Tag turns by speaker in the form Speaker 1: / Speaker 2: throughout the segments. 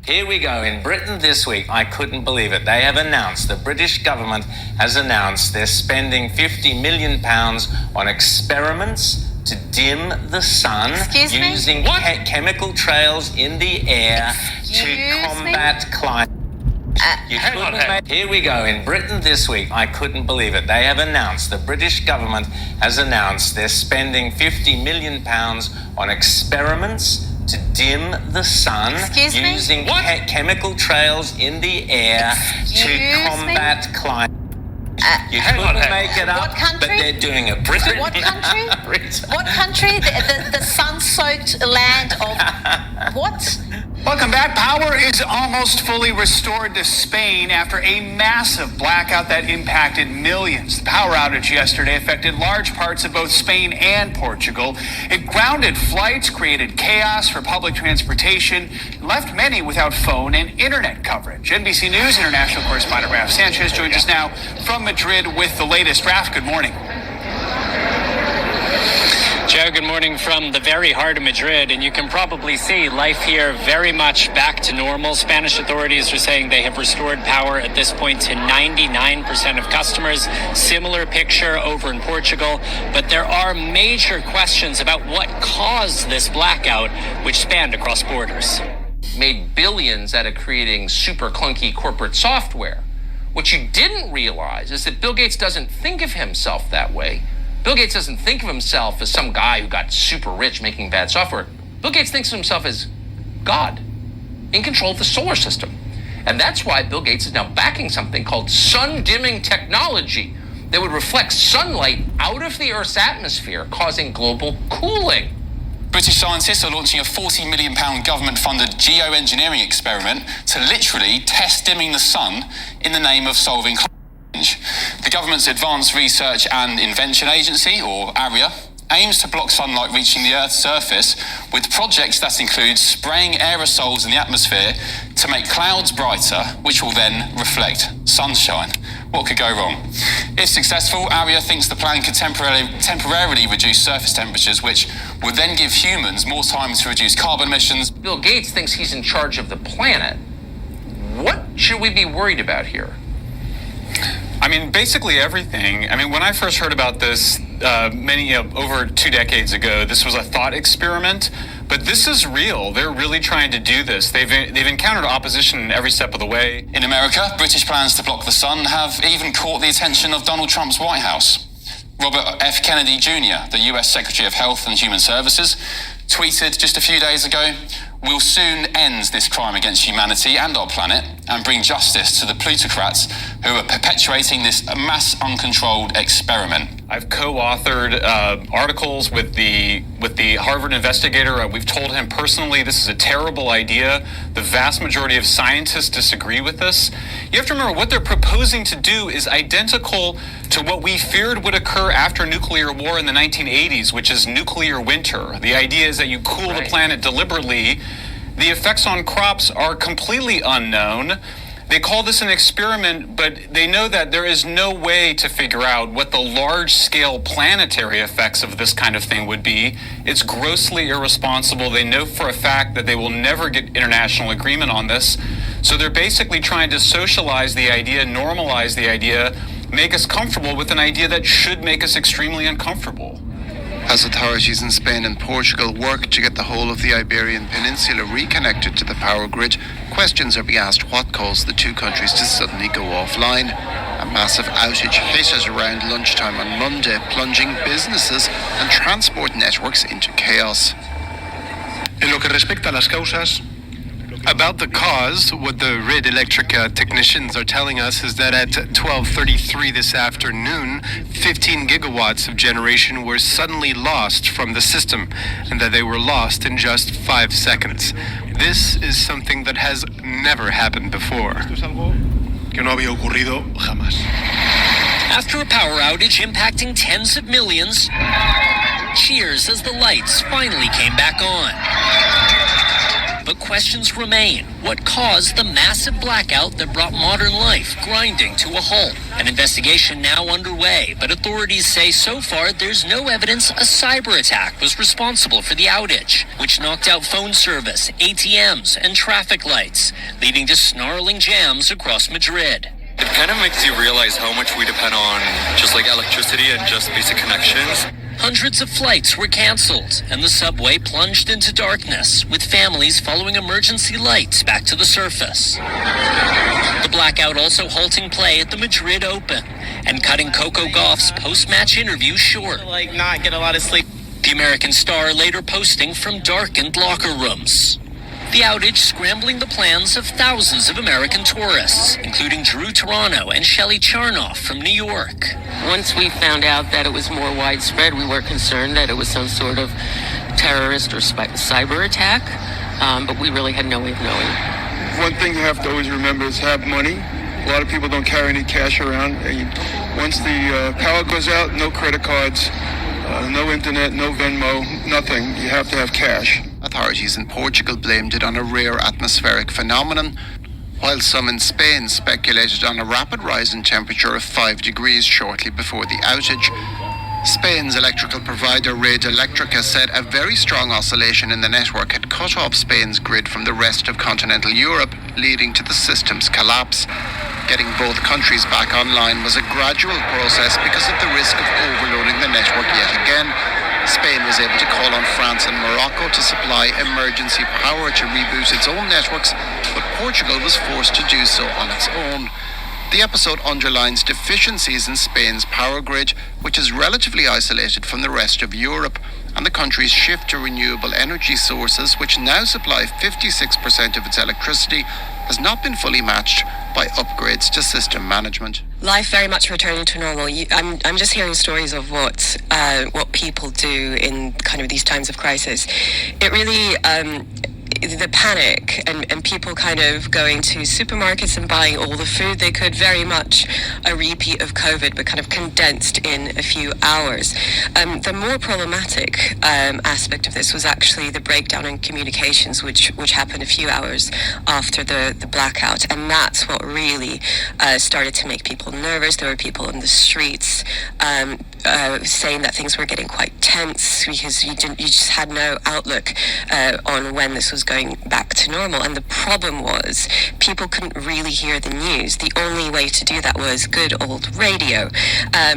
Speaker 1: Here we go. In Britain this week, I couldn't believe it. They have announced, the British government has announced they're spending £50 million on experiments to dim the sun using chemical trails in the air to combat climate. Here we go. In Britain this week, I couldn't believe it. They have announced, the British government has announced they're spending £50 million on experiments to dim the sun using chemical trails in the air to combat climate. You couldn't make it up, but they're doing it. Britain.
Speaker 2: What country? What country? The sun-soaked land of what?
Speaker 3: Welcome back. Power is almost fully restored to Spain after a massive blackout that impacted millions. The power outage yesterday affected large parts of both Spain and Portugal. It grounded flights, created chaos for public transportation, and left many without phone and internet coverage. NBC News international correspondent Raf Sanchez joins us now from Madrid with the latest. Raf, good morning.
Speaker 4: Joe, good morning from the very heart of Madrid, and you can probably see life here very much back to normal. Spanish authorities are saying they have restored power at this point to 99% of customers. Similar picture over in Portugal, but there are major questions about what caused this blackout, which spanned across borders.
Speaker 5: Made billions out of creating super clunky corporate software. What you didn't realize is that Bill Gates doesn't think of himself that way. Bill Gates doesn't think of himself as some guy who got super rich making bad software. Bill Gates thinks of himself as God, in control of the solar system. And that's why Bill Gates is now backing something called sun-dimming technology that would reflect sunlight out of the Earth's atmosphere, causing global cooling.
Speaker 6: British scientists are launching a £40 million government-funded geoengineering experiment to literally test dimming the sun in the name of solving climate change. The government's Advanced Research and Invention Agency, or ARIA, aims to block sunlight reaching the Earth's surface with projects that include spraying aerosols in the atmosphere to make clouds brighter, which will then reflect sunshine. What could go wrong? If successful, ARIA thinks the plan could temporarily reduce surface temperatures, which would then give humans more time to reduce carbon emissions.
Speaker 5: Bill Gates thinks he's in charge of the planet. What should we be worried about here?
Speaker 7: I mean, basically everything. I mean, when I first heard about this over 2 decades ago, this was a thought experiment, but this is real. They're really trying to do this. They've encountered opposition every step of the way.
Speaker 6: In America, British plans to block the sun have even caught the attention of Donald Trump's White House. Robert F. Kennedy Jr., the US Secretary of Health and Human Services, tweeted just a few days ago, "We'll soon end this crime against humanity and our planet and bring justice to the plutocrats who are perpetuating this mass uncontrolled experiment."
Speaker 7: I've co-authored articles with the Harvard investigator. We've told him personally this is a terrible idea. The vast majority of scientists disagree with this. You have to remember what they're proposing to do is identical to what we feared would occur after nuclear war in the 1980s, which is nuclear winter. The idea is that you cool the planet deliberately. The effects on crops are completely unknown. They call this an experiment, but they know that there is no way to figure out what the large-scale planetary effects of this kind of thing would be. It's grossly irresponsible. They know for a fact that they will never get international agreement on this. So they're basically trying to socialize the idea, normalize the idea, make us comfortable with an idea that should make us extremely uncomfortable.
Speaker 8: As authorities in Spain and Portugal work to get the whole of the Iberian Peninsula reconnected to the power grid, questions are being asked what caused the two countries to suddenly go offline. A massive outage hit at around lunchtime on Monday, plunging businesses and transport networks into chaos.
Speaker 9: En lo que respecta a las causas, about the cause, what the Red Electrica technicians are telling us is that at 12:33 this afternoon, 15 gigawatts of generation were suddenly lost from the system, and that they were lost in just 5 seconds. This is something that has never happened before.
Speaker 10: Que no había ocurrido jamás.
Speaker 11: After a power outage impacting tens of millions, cheers as the lights finally came back on. but questions remain. What caused the massive blackout that brought modern life grinding to a halt? An investigation now underway, but authorities say so far there's no evidence a cyber attack was responsible for the outage, which knocked out phone service, ATMs, and traffic lights, leading to snarling jams across Madrid.
Speaker 12: It kind of makes you realize how much we depend on just like electricity and just basic connections.
Speaker 11: Hundreds of flights were cancelled, and the subway plunged into darkness, with families following emergency lights back to the surface. The blackout also halting play at the Madrid Open and cutting Coco Gauff's post-match interview short.
Speaker 13: Not get a lot of sleep.
Speaker 11: The American star later posting from darkened locker rooms. The outage scrambling the plans of thousands of American tourists, including Drew Toronto and Shelley Charnoff from New York.
Speaker 14: Once we found out that it was more widespread, we were concerned that it was some sort of terrorist or cyber attack, but we really had no way of knowing.
Speaker 15: One thing you have to always remember is have money. A lot of people don't carry any cash around. Once the power goes out, no credit cards, no internet, no Venmo, nothing. You have to have cash.
Speaker 8: Authorities in Portugal blamed it on a rare atmospheric phenomenon, while some in Spain speculated on a rapid rise in temperature of 5 degrees shortly before the outage. Spain's electrical provider Red Electrica said a very strong oscillation in the network had cut off Spain's grid from the rest of continental Europe, leading to the system's collapse. Getting both countries back online was a gradual process because of the risk of overloading the network yet again. Spain was able to call on France and Morocco to supply emergency power to reboot its own networks, but Portugal was forced to do so on its own. The episode underlines deficiencies in Spain's power grid, which is relatively isolated from the rest of Europe, and the country's shift to renewable energy sources, which now supply 56% of its electricity, has not been fully matched by upgrades to system management.
Speaker 16: Life very much returning to normal. I'm just hearing stories of what people do in kind of these times of crisis. It really the panic and people kind of going to supermarkets and buying all the food they could, very much a repeat of COVID, but kind of condensed in a few hours. The more problematic aspect of this was actually the breakdown in communications, which happened a few hours after the blackout, and that's what really started to make people nervous. There were people in the streets saying that things were getting quite tense because you just had no outlook on when this was going back to normal. And the problem was people couldn't really hear the news. The only way to do that was good old radio.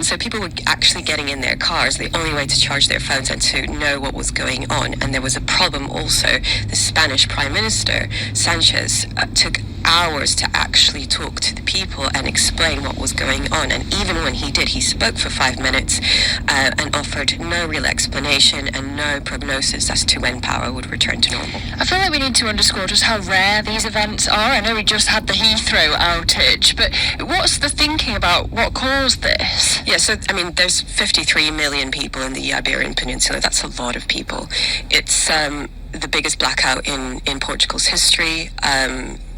Speaker 16: So people were actually getting in their cars, the only way to charge their phones and to know what was going on. And there was a problem also. The Spanish Prime Minister, Sanchez, took hours to actually talk to the people and explain what was going on. And even when he did, he spoke for 5 minutes and offered no real explanation and no prognosis as to when power would return to normal.
Speaker 17: I feel like we need to underscore just how rare these events are. I know we just had the Heathrow outage, but what's the thinking about what caused this?
Speaker 16: Yeah, so, I mean, there's 53 million people in the Iberian Peninsula. That's a lot of people. It's the biggest blackout in Portugal's history.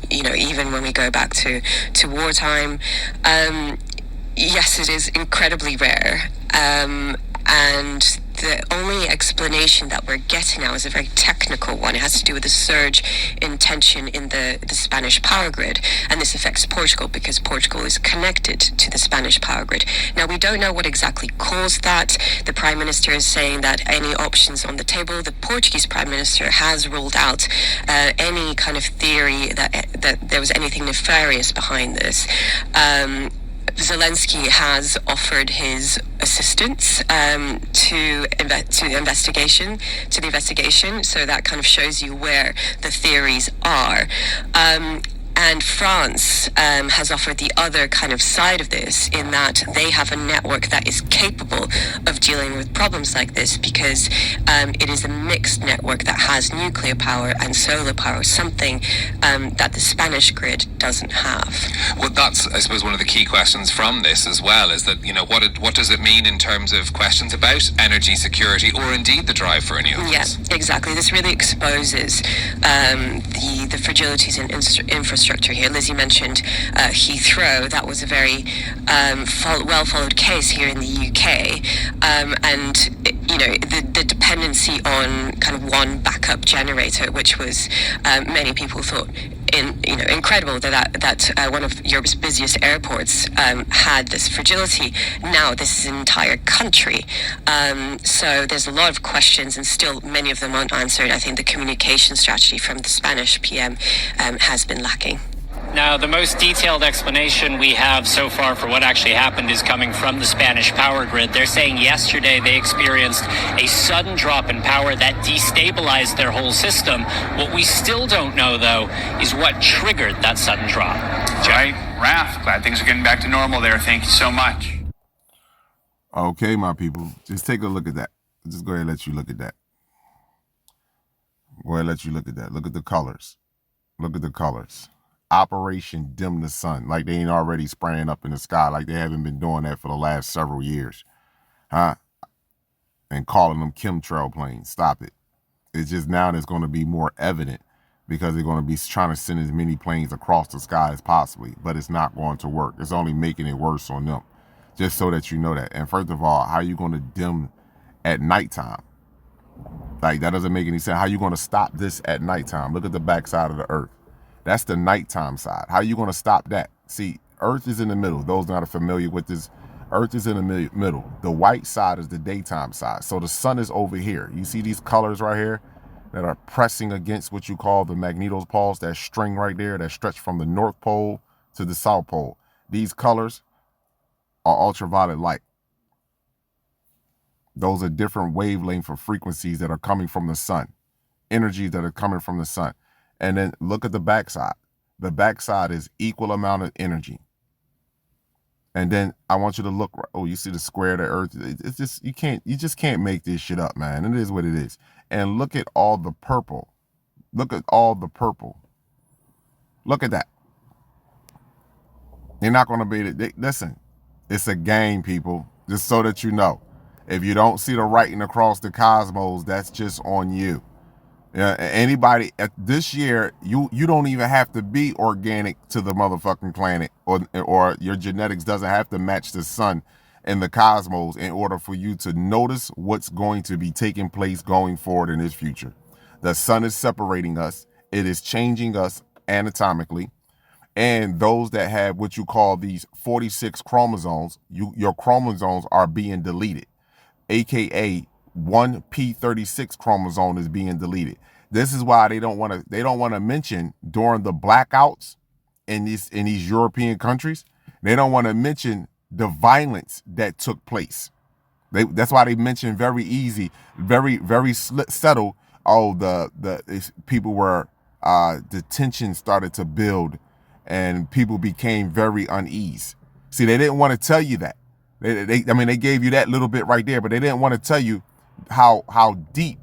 Speaker 16: Even when we go back to wartime, yes, it is incredibly rare. And the only explanation that we're getting now is a very technical one. It has to do with the surge in tension in the Spanish power grid. And this affects Portugal because Portugal is connected to the Spanish power grid. Now, we don't know what exactly caused that. The Prime Minister is saying that any options on the table. The Portuguese Prime Minister has ruled out any kind of theory that there was anything nefarious behind this. Zelensky has offered his assistance to the investigation, so that kind of shows you where the theories are. And France has offered the other kind of side of this, in that they have a network that is capable of dealing with problems like this, because it is a mixed network that has nuclear power and solar power, something that the Spanish grid doesn't have.
Speaker 18: Well, that's, I suppose, one of the key questions from this as well, is that, what does it mean in terms of questions about energy security or indeed the drive for renewables?
Speaker 16: Yeah, exactly. This really exposes the fragilities in infrastructure here. Lizzie mentioned Heathrow. That was a very well-followed case here in the UK, and the dependency on kind of one backup generator, which was many people thought incredible that one of Europe's busiest airports had this fragility. Now this is an entire country. So there's a lot of questions, and still many of them aren't answered. I think the communication strategy from the Spanish PM has been lacking.
Speaker 4: Now, the most detailed explanation we have so far for what actually happened is coming from the Spanish power grid. They're saying yesterday they experienced a sudden drop in power that destabilized their whole system. What we still don't know, though, is what triggered that sudden drop.
Speaker 3: Right, Raph, glad things are getting back to normal there. Thank you so much.
Speaker 13: Okay, my people, just take a look at that. Just go ahead and let you look at that. Go ahead and let you look at that. Look at the colors. Look at the colors. Operation Dim the Sun, like they ain't already spraying up in the sky, like they haven't been doing that for the last several years, huh? And calling them chemtrail planes. Stop it. It's just now that's going to be more evident because they're going to be trying to send as many planes across the sky as possibly, but it's not going to work. It's only making it worse on them, just so that you know that. And first of all, how are you going to dim at nighttime? Like, that doesn't make any sense. How are you going to stop this at nighttime? Look at the backside of the earth. That's the nighttime side. How are you going to stop that? See, Earth is in the middle. Those not familiar with this, Earth is in the middle. The white side is the daytime side. So the sun is over here. You see these colors right here that are pressing against what you call the magnetopoles, that string right there that stretch from the North Pole to the South Pole. These colors are ultraviolet light. Those are different wavelength or frequencies that are coming from the sun, energies that are coming from the sun. And then look at the backside. The backside is equal amount of energy. And then I want you to look. Oh, you see the square of the earth. It's just you just can't make this shit up, man. It is what it is. And look at all the purple. Look at all the purple. Look at that. You're not going to be. Listen, it's a game, people. Just so that you know. If you don't see the writing across the cosmos, that's just on you. Anybody this year, you don't even have to be organic to the motherfucking planet, or your genetics doesn't have to match the sun and the cosmos in order for you to notice what's going to be taking place going forward in this future. The sun is separating us. It is changing us anatomically. And those that have what you call these 46 chromosomes, your chromosomes are being deleted, aka one P36 chromosome is being deleted. This is why they don't want to mention during the blackouts in these European countries. They don't want to mention the violence that took place. That's why they mention very easy, very subtle. Oh, the people were the tension started to build, and people became very uneasy. See, they didn't want to tell you that. They gave you that little bit right there, but they didn't want to tell you how deep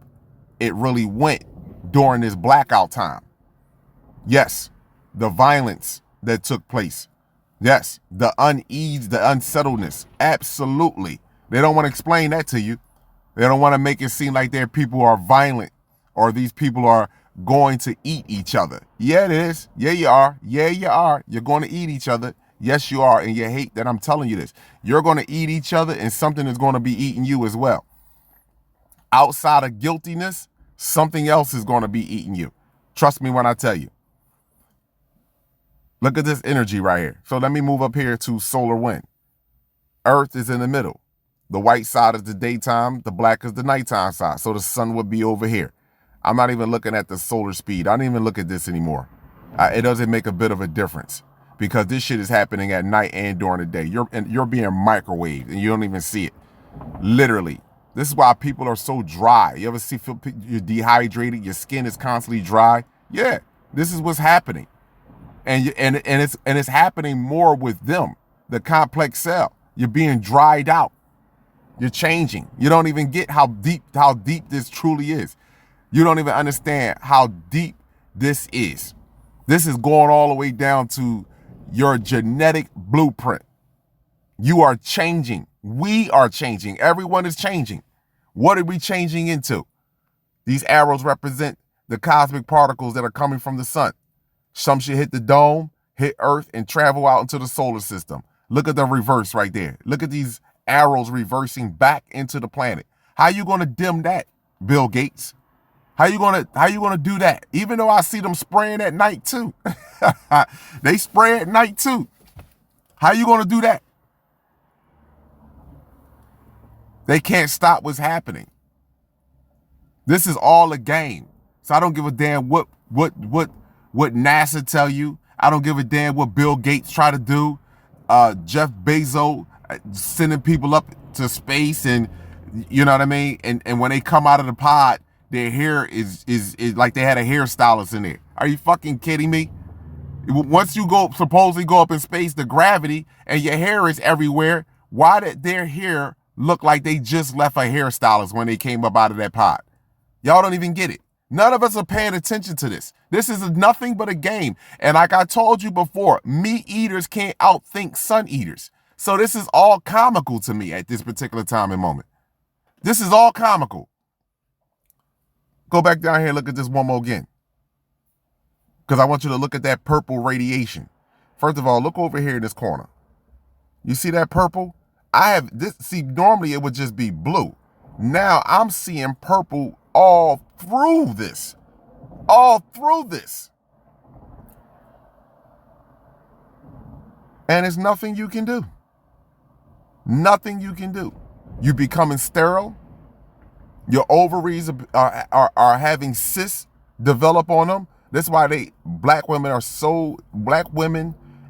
Speaker 13: it really went during this blackout time. Yes, the violence that took place. Yes, the unease, the unsettledness. Absolutely. They don't want to explain that to you. They don't want to make it seem like their people are violent or these people are going to eat each other. Yeah, it is. Yeah, you are. Yeah, you are. You're going to eat each other. Yes, you are. And you hate that I'm telling you this. You're going to eat each other, and something is going to be eating you as well. Outside of guiltiness, something else is going to be eating you. Trust me when I tell you. Look at this energy right here. So let me move up here to solar wind. Earth is in the middle. The white side is the daytime. The black is the nighttime side. So the sun would be over here. I'm not even looking at the solar speed. I don't even look at this anymore. It doesn't make a bit of a difference because this shit is happening at night and during the day. You're being microwaved and you don't even see it. Literally. This is why people are so dry. You ever feel you're dehydrated? Your skin is constantly dry. Yeah, this is what's happening, and it's happening more with them. The complex cell. You're being dried out. You're changing. You don't even get how deep this truly is. You don't even understand how deep this is. This is going all the way down to your genetic blueprint. You are changing. We are changing. Everyone is changing. What are we changing into? These arrows represent the cosmic particles that are coming from the sun. Some should hit the dome, hit Earth, and travel out into the solar system. Look at the reverse right there. Look at these arrows reversing back into the planet. How you gonna dim that, Bill Gates? How you gonna do that? Even though I see them spraying at night too. They spray at night too. How you gonna do that? They can't stop what's happening. This is all a game. So I don't give a damn what NASA tell you. I don't give a damn what Bill Gates try to do. Jeff Bezos sending people up to space, and you know what I mean? And when they come out of the pod, their hair is like they had a hairstylist in there. Are you fucking kidding me? Once you supposedly go up in space, the gravity, and your hair is everywhere, why did their hair look like they just left a hairstylist when they came up out of that pod? Y'all don't even get it. None of us are paying attention to this. This is nothing but a game. And like I told you before, meat eaters can't outthink sun eaters. So this is all comical to me at this particular time and moment. This is all comical. Go back down here and look at this one more again. Because I want you to look at that purple radiation. First of all, look over here in this corner. You see that purple? I have this. See, normally it would just be blue. Now I'm seeing purple all through this. All through this. And there's nothing you can do. Nothing you can do. You're becoming sterile. Your ovaries are having cysts develop on them. That's why black women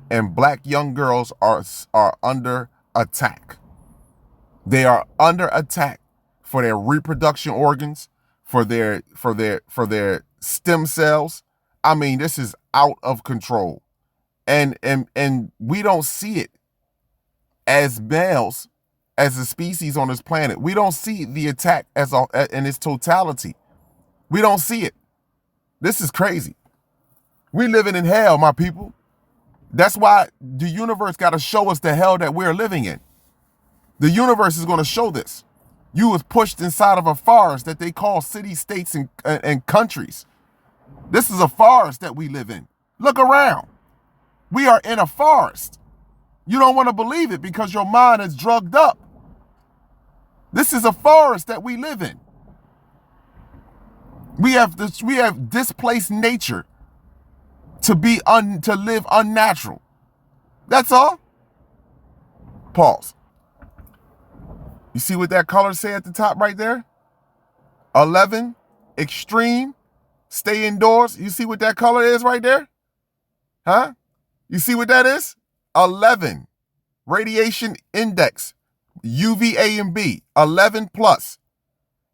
Speaker 13: and black young girls are under attack. They are under attack for their reproduction organs, for their stem cells. I mean, this is out of control. And we don't see it as males, as a species on this planet. We don't see the attack in its totality. We don't see it. This is crazy. We living in hell, my people. That's why the universe got to show us the hell that we're living in. The universe is going to show this. You was pushed inside of a forest that they call city, states, and countries. This is a forest that we live in. Look around. We are in a forest. You don't want to believe it because your mind is drugged up. This is a forest that we live in. We have displaced nature to live unnatural. That's all. Pause. You see what that color say at the top right there? 11, extreme, stay indoors. You see what that color is right there? Huh? You see what that is? 11, radiation index, UVA and B, 11 plus,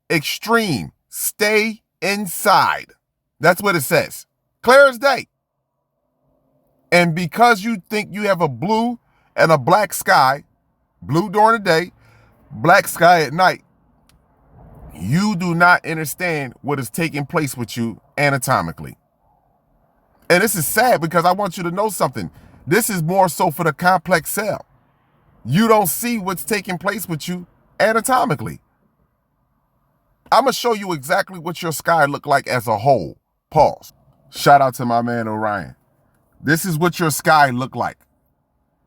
Speaker 13: extreme, stay inside. That's what it says. Clear as day. And because you think you have a blue and a black sky, blue during the day, black sky at night, you do not understand what is taking place with you anatomically. And this is sad because I want you to know something. This is more so for the complex cell. You don't see what's taking place with you anatomically. I'm going to show you exactly what your sky look like as a whole. Pause. Shout out to my man Orion. This is what your sky look like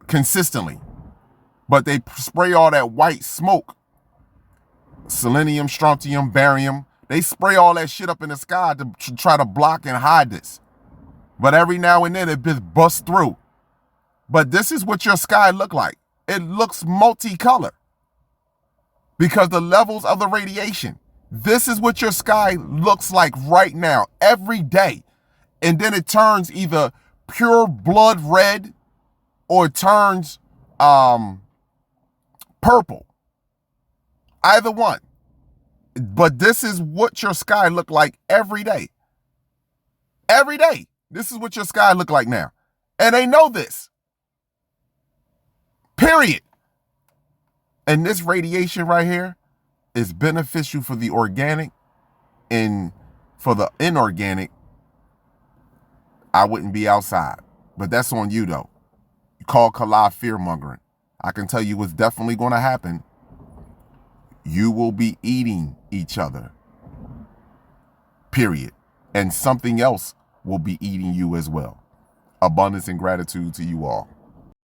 Speaker 13: consistently. But they spray all that white smoke. Selenium, strontium, barium. They spray all that shit up in the sky to try to block and hide this. But every now and then it just busts through. But this is what your sky look like. It looks multicolor because the levels of the radiation. This is what your sky looks like right now, every day. And then it turns either pure blood red or it turns purple. Either one. But this is what your sky look like every day. Every day. This is what your sky look like now. And they know this. Period. And this radiation right here is beneficial for the organic, and for the inorganic, I wouldn't be outside. But that's on you though. You call Kala fear mongering. I can tell you what's definitely going to happen. You will be eating each other. Period. And something else will be eating you as well. Abundance and gratitude to you all.